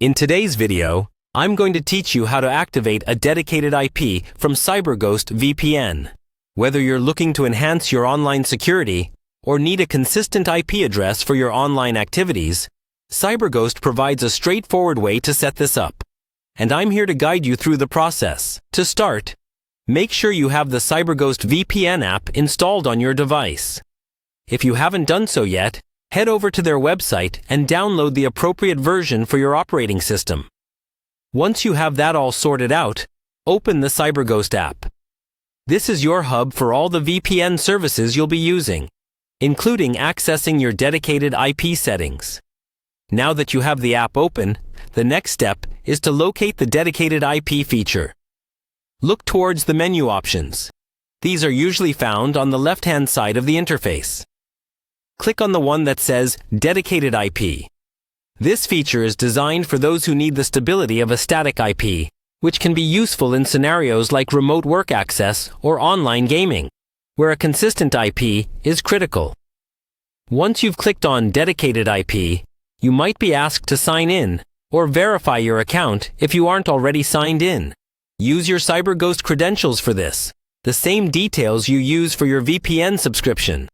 In today's video, I'm going to teach you how to activate a dedicated IP from Cyberghost Vpn. Whether you're looking to enhance your online security or need a consistent IP address for your online activities, Cyberghost provides a straightforward way to set this up. And I'm here to guide you through the process. To start, make sure you have the Cyberghost VPN app installed on your device. If you haven't done so yet, head over to their website and download the appropriate version for your operating system. Once you have that all sorted out, open the Cyberghost app. This is your hub for all the VPN services you'll be using, including accessing your dedicated IP settings. Now that you have the app open, the next step is to locate the dedicated IP feature. Look towards the menu options. These are usually found on the left-hand side of the interface. Click on the one that says Dedicated IP. This feature is designed for those who need the stability of a static IP, which can be useful in scenarios like remote work access or online gaming, where a consistent IP is critical. Once you've clicked on Dedicated IP, you might be asked to sign in or verify your account if you aren't already signed in. Use your Cyberghost credentials for this, the same details you use for your VPN subscription.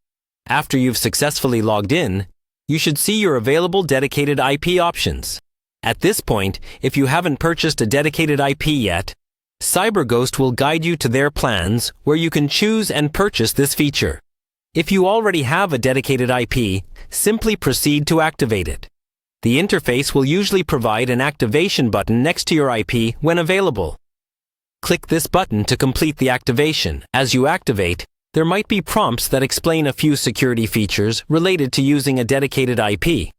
After you've successfully logged in, you should see your available dedicated IP options. At this point, if you haven't purchased a dedicated IP yet, Cyberghost will guide you to their plans where you can choose and purchase this feature. If you already have a dedicated IP, simply proceed to activate it. The interface will usually provide an activation button next to your IP when available. Click this button to complete the activation. As you activate, there might be prompts that explain a few security features related to using a dedicated IP.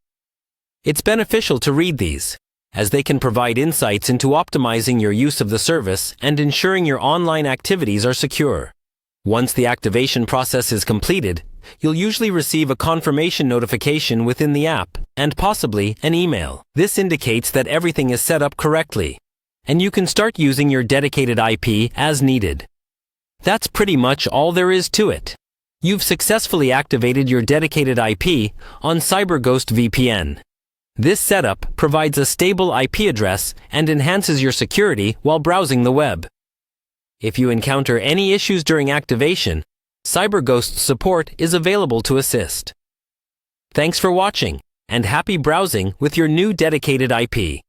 It's beneficial to read these, as they can provide insights into optimizing your use of the service and ensuring your online activities are secure. Once the activation process is completed, you'll usually receive a confirmation notification within the app and possibly an email. This indicates that everything is set up correctly, and you can start using your dedicated IP as needed. That's pretty much all there is to it. You've successfully activated your dedicated IP on Cyberghost VPN. This setup provides a stable IP address and enhances your security while browsing the web. If you encounter any issues during activation, Cyberghost support is available to assist. Thanks for watching, and happy browsing with your new dedicated IP.